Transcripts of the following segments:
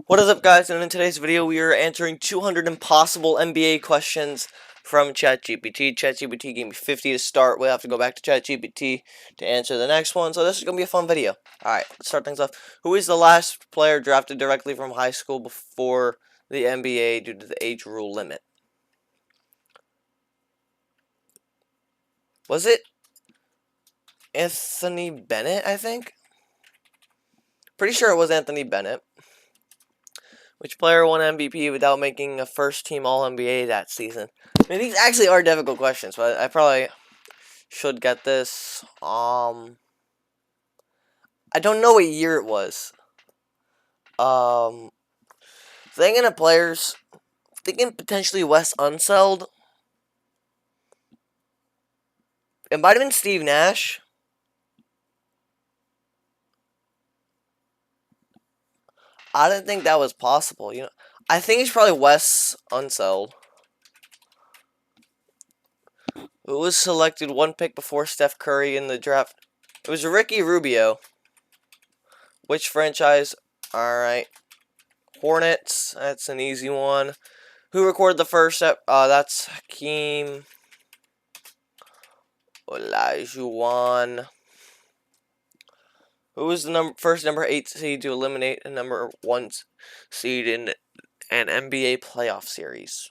What is up, guys? And in today's video, we are answering 200 impossible NBA questions from ChatGPT. ChatGPT gave me 50 to start. We'll have to go back to ChatGPT to answer the next one. So this is going to be a fun video. Alright, let's start things off. Who is the last player drafted directly from high school before the NBA due to the age rule limit? Was it Anthony Bennett, I think? Pretty sure it was Anthony Bennett. Which player won MVP without making a first-team All-NBA that season? I mean, these actually are difficult questions, but I probably should get this. I don't know what year it was. Thinking of players, thinking potentially Wes Unseld. It might have been Steve Nash. I didn't think that was possible. I think it's probably Wes Unseld, who was selected one pick before Steph Curry in the draft. It was Ricky Rubio. Which franchise? Alright. Hornets. That's an easy one. Who recorded the first step? That's Hakeem Olajuwon. Who was the first number 8 seed to eliminate a number 1 seed in an NBA playoff series?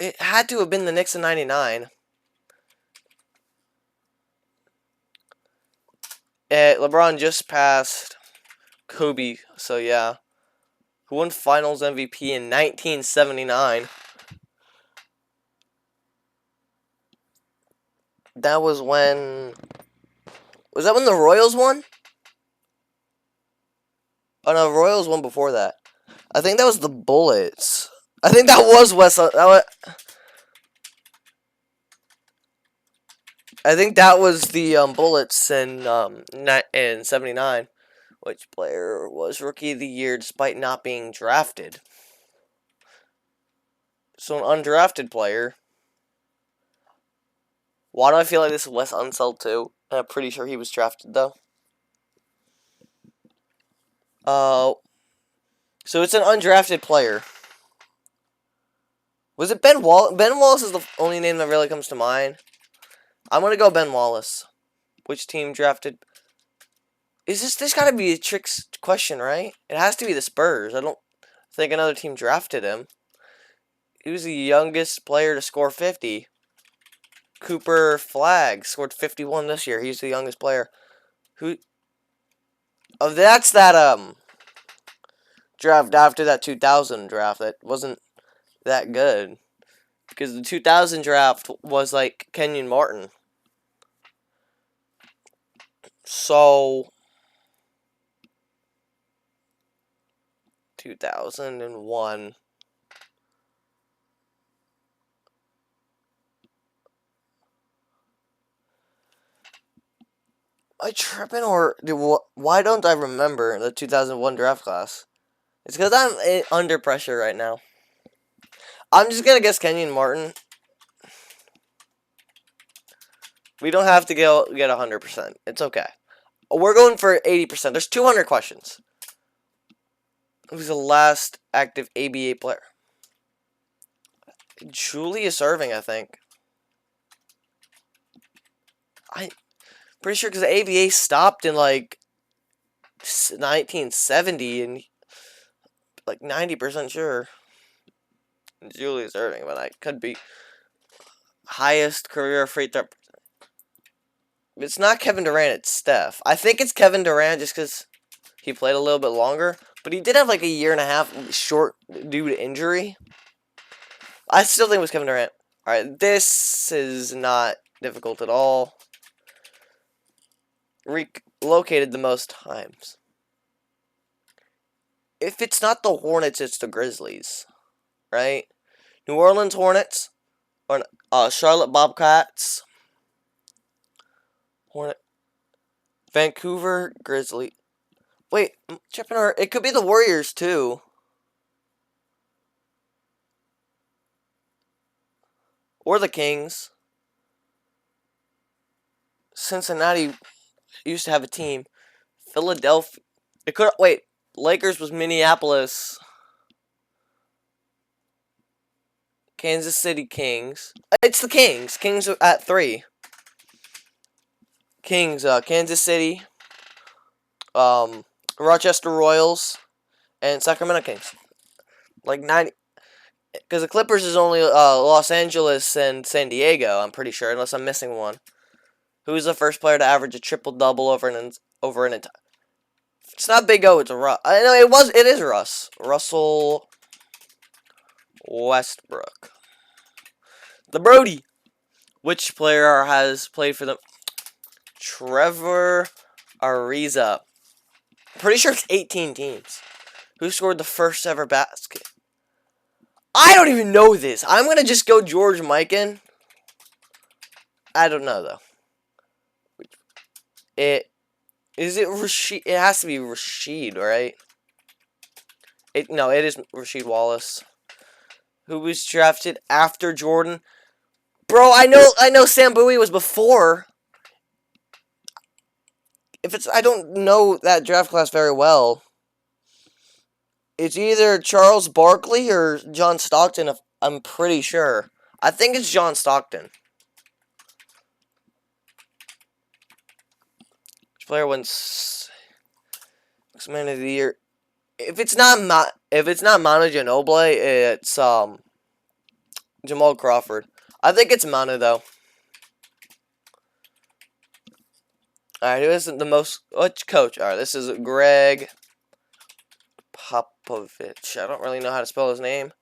It had to have been the Knicks in '99. LeBron just passed Kobe, so yeah. Who won Finals MVP in 1979? That was when... Was that when the Royals won? Oh no, Royals won before that. I think that was the Bullets. I think that was I think that was the Bullets in '79. Which player was Rookie of the Year despite not being drafted? So an undrafted player. Why do I feel like this is Wes Unseld too? I'm pretty sure he was drafted though. So it's an undrafted player. Was it Ben Wallace? Ben Wallace is the only name that really comes to mind. I'm gonna go Ben Wallace. Which team drafted? Is this gotta be a trick question, right? It has to be the Spurs. I don't think another team drafted him. He was the youngest player to score 50. Cooper Flagg scored 51 this year. He's the youngest player. Who? Oh, that's that draft after that 2000 draft that wasn't that good, because the 2000 draft was like Kenyon Martin. So 2001. Am I tripping, or why don't I remember the 2001 draft class? It's because I'm under pressure right now. I'm just gonna guess Kenyon Martin. We don't have to get 100%. It's okay. We're going for 80%. There's 200 questions. Who's the last active ABA player? Julius Erving, I think. I'm pretty sure because the ABA stopped in like 1970, and like 90% sure. Julius Erving, but I could be. Highest career free throw. It's not Kevin Durant, it's Steph. I think it's Kevin Durant just because he played a little bit longer, but he did have like a year and a half short due to injury. I still think it was Kevin Durant. Alright, this is not difficult at all. Relocated the most times. If it's not the Hornets, it's the Grizzlies. Right? New Orleans Hornets. Or Charlotte Bobcats. Hornet. Vancouver Grizzly. Wait, I'm tripping over. It could be the Warriors too. Or the Kings. Cincinnati used to have a team. Philadelphia. It could wait. Lakers was Minneapolis. Kansas City Kings. It's the Kings. Kings at 3. Kings. Kansas City. Rochester Royals and Sacramento Kings. Like 90. Because the Clippers is only Los Angeles and San Diego. I'm pretty sure, unless I'm missing one. Who's the first player to average a triple double over an entire? It's not Big O. It's a Russ. I know it was. It is Russ. Russell Westbrook. The Brody. Which player has played for them? Trevor Ariza. Pretty sure it's 18 teams. Who scored the first ever basket? I don't even know this. I'm gonna just go George Mikan. I don't know though. It Rasheed. It has to be Rasheed, right? No, it is Rasheed Wallace. Who was drafted after Jordan? Bro, I know Sam Bowie was before. I don't know that draft class very well. It's either Charles Barkley or John Stockton, I'm pretty sure. I think it's John Stockton. Which player wins Sixth Man of the Year? If it's not Manu Ginobili, it's Jamal Crawford. I think it's Manu though. Alright, who is the most... Which coach? Alright, this is Greg Popovich. I don't really know how to spell his name.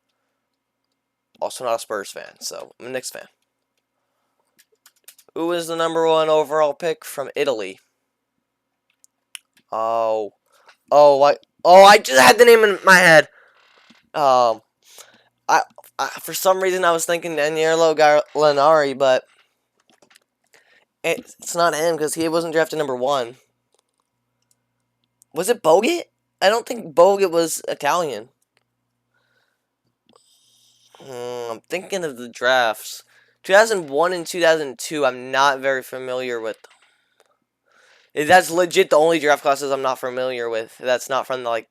Also not a Spurs fan, so I'm a Knicks fan. Who is the #1 overall pick from Italy? I just had the name in my head. I for some reason I was thinking Danilo Gallinari, but it's not him because he wasn't drafted #1. Was it Bogut? I don't think Bogut was Italian. I'm thinking of the drafts. 2001 and 2002, I'm not very familiar with. That's legit the only draft classes I'm not familiar with. That's not from the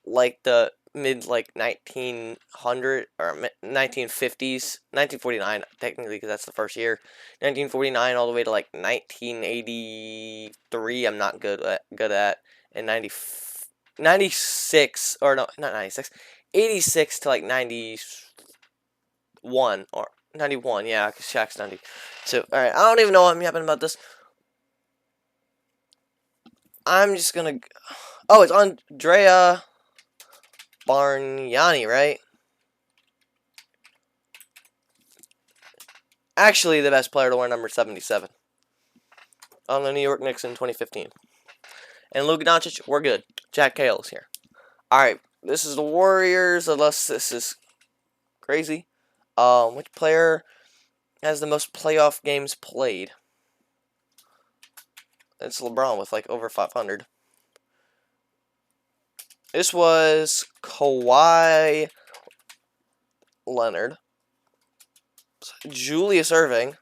the mid 1900 or 1950s, 1949 technically because that's the first year. 1949 all the way to 1983. I'm not good at. And 96 or no, not 96. 86 to 91 or 91. Yeah, because Shaq's 90. So all right, I don't even know what I'm yapping about this. I'm just gonna. Oh, it's Andrea Bargnani, right? Actually, the best player to wear number 77 on the New York Knicks in 2015. And Luka Doncic, we're good. Jack Cale's here. Alright, this is the Warriors, unless this is crazy. Which player has the most playoff games played? It's LeBron with over 500. This was Kawhi Leonard. Julius Erving.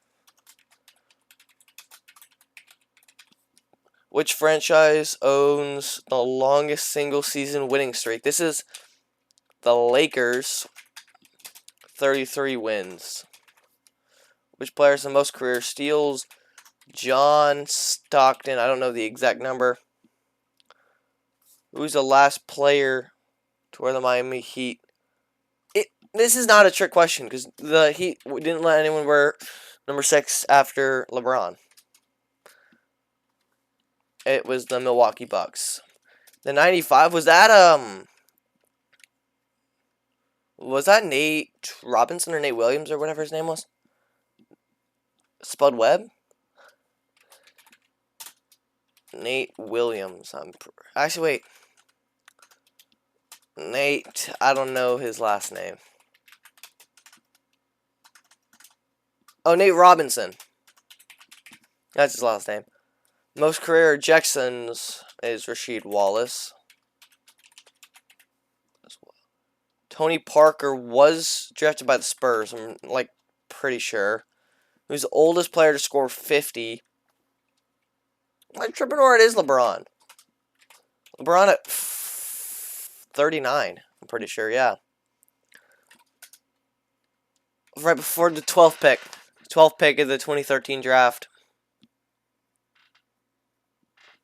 Which franchise owns the longest single season winning streak? This is the Lakers. 33 wins. Which player has the most career steals? John Stockton. I don't know the exact number. Who's the last player to wear the Miami Heat? This is not a trick question because the Heat didn't let anyone wear number 6 after LeBron. It was the Milwaukee Bucks. The 95 was that Nate Robinson or Nate Williams or whatever his name was? Spud Webb? Nate Williams. Actually, wait. Nate, I don't know his last name. Oh, Nate Robinson. That's his last name. Most career ejections is Rasheed Wallace. Tony Parker was drafted by the Spurs. I'm pretty sure. Who's the oldest player to score 50? I tripping, or it is LeBron? LeBron at 39. I'm pretty sure, yeah. Right before the 12th pick. 12th pick of the 2013 draft.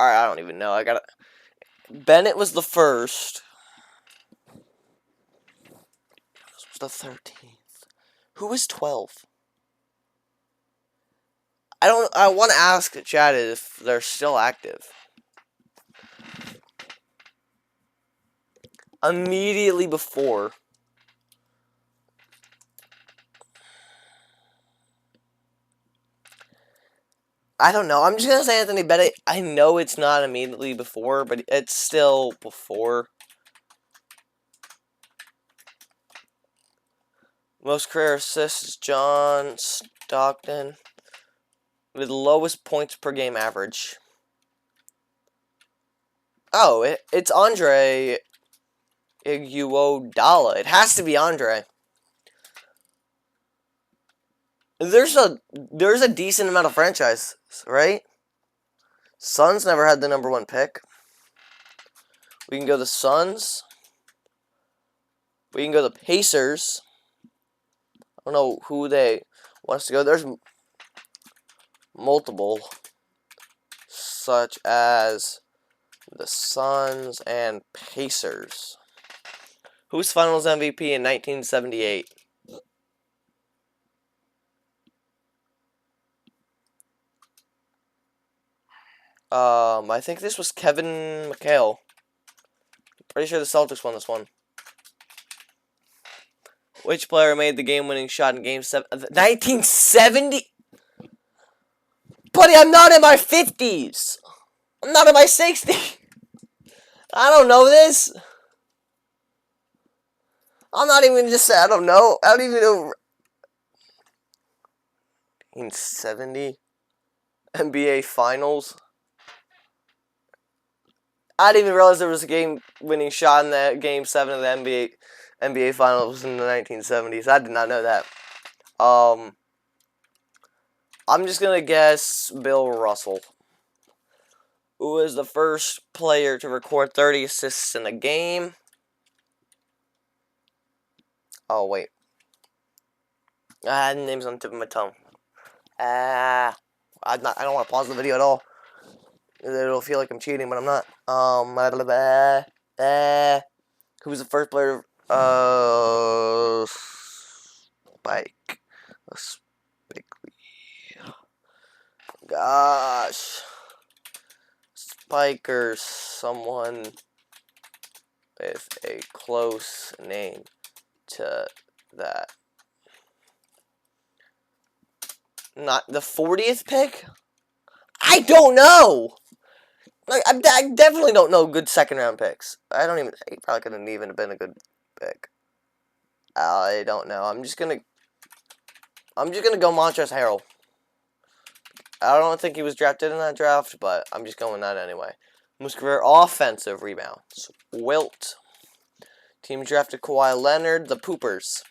Alright, I don't even know. I gotta... Bennett was the first. This was the 13th. Who was 12? I want to ask chat if they're still active. Immediately before. I don't know. I'm just gonna say Anthony Bennett. I know it's not immediately before, but it's still before. Most career assists, John Stockton. With the lowest points per game average. Oh, it's Andre Iguodala. It has to be Andre. There's a decent amount of franchises, right? Suns never had the #1 pick. We can go the Suns. We can go the Pacers. I don't know who they want us to go. There's multiple, such as the Suns and Pacers. Who's Finals MVP in 1978? I think this was Kevin McHale. Pretty sure the Celtics won this one. Which player made the game-winning shot in Game 7? 1970? Buddy, I'm not in my 50s. I'm not in my 60s. I don't know this. I'm not even just saying, I don't know. I don't even know. 1970 NBA Finals. I didn't even realize there was a game-winning shot in that Game 7 of the NBA Finals in the 1970s. I did not know that. I'm just going to guess Bill Russell, who is the first player to record 30 assists in a game. Oh, wait. The name's on the tip of my tongue. I don't want to pause the video at all. It'll feel like I'm cheating, but I'm not. Who was the first player? Spike. Gosh. Spiker, someone with a close name to that. Not the 40th pick? I don't know! Like, I definitely don't know good second-round picks. I don't even... He probably couldn't even have been a good pick. I don't know. I'm just gonna go Montrezl Harrell. I don't think he was drafted in that draft, but I'm just going that anyway. Most career offensive rebounds. Wilt. Team drafted Kawhi Leonard, the Poopers.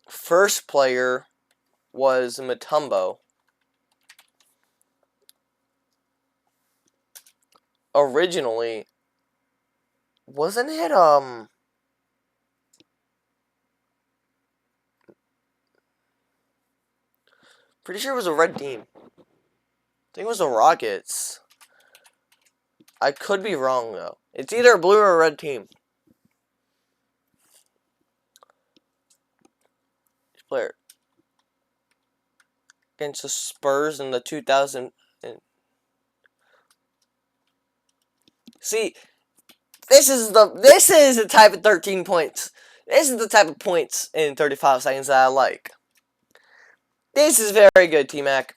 First player was Mutombo. Originally, wasn't it, pretty sure it was a red team. I think it was the Rockets. I could be wrong, though. It's either a blue or a red team. Player against the Spurs in the 2000. See, this is the type of 13 points. This is the type of points in 35 seconds that I like. This is very good, T-Mac.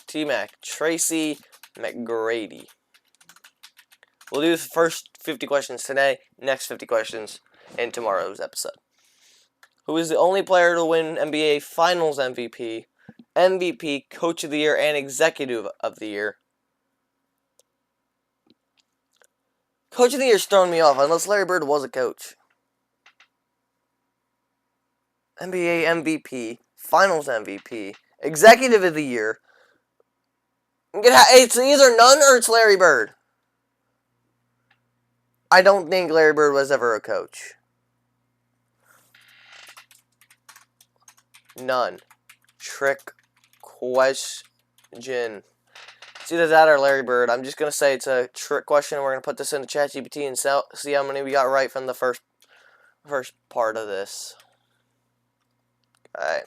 T-Mac. Tracy McGrady. We'll do the first 50 questions today, next 50 questions in tomorrow's episode. Who is the only player to win NBA Finals MVP, MVP, Coach of the Year, and Executive of the Year? Coach of the Year's throwing me off, unless Larry Bird was a coach. NBA MVP, Finals MVP, Executive of the Year. It's either none or it's Larry Bird. I don't think Larry Bird was ever a coach. None. Trick question. It's either that or Larry Bird. I'm just going to say it's a trick question. We're going to put this into ChatGPT and see how many we got right from the first part of this. Alright.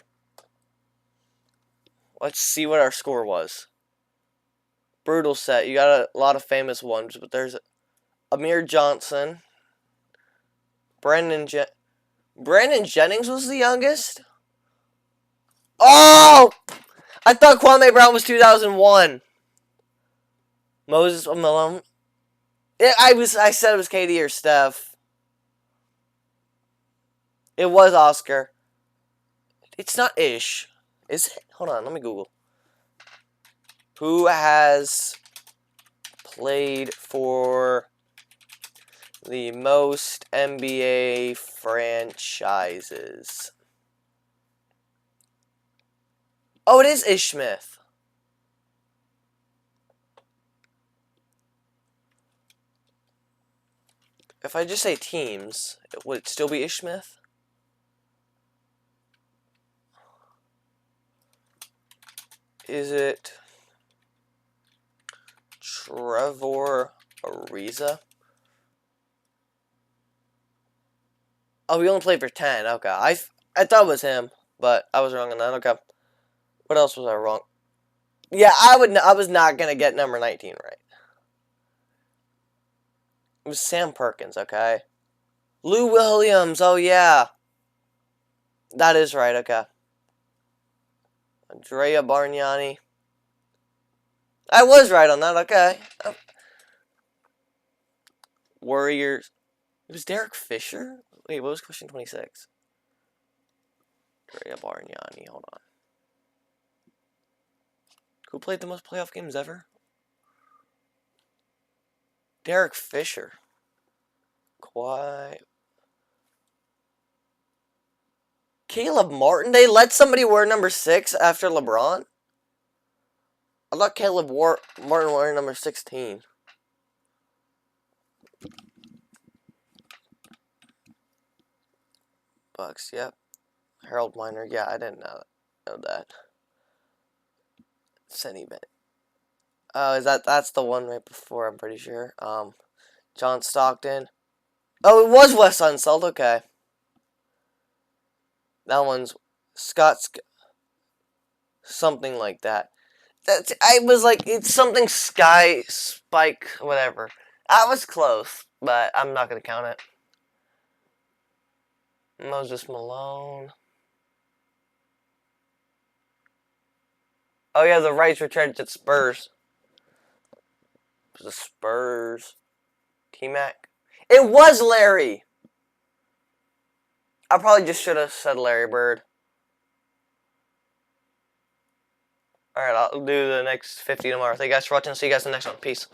Let's see what our score was. Brutal set. You got a lot of famous ones, but there's Amir Johnson. Brandon Jennings was the youngest? Oh! I thought Kwame Brown was 2001. Moses Malone. I said it was KD or Steph. It was Oscar. It's not Ish. Is it? Hold on, let me Google. Who has played for the most NBA franchises? Oh, it is Ish Smith. If I just say teams, would it still be Ish Smith? Is it Trevor Ariza? Oh, he only played for 10. Okay, I thought it was him, but I was wrong on that. Okay, what else was I wrong? Yeah, I was not gonna get number 19 right. It was Sam Perkins. Okay, Lou Williams. Oh yeah, that is right. Okay, Andrea Bargnani. I was right on that. Okay. Warriors. It was Derek Fisher? Wait, what was question 26? Andrea Bargnani. Hold on. Who played the most playoff games ever? Derek Fisher. Caleb Martin? They let somebody wear number 6 after LeBron? I thought Martin wore number 16. Bucks, yep. Harold Miner, yeah, I didn't know that. Senny Bennett. Oh, that's the one right before, I'm pretty sure. John Stockton. Oh, it was Wes Unseld, okay. That one's something like that. I was like, it's something Sky Spike, whatever. I was close, but I'm not gonna count it. Moses Malone. Oh yeah, the rights were traded to Spurs. It was the Spurs. T-Mac. It was Larry. I probably just should have said Larry Bird. Alright, I'll do the next 50 tomorrow. Thank you guys for watching. See you guys in the next one. Peace.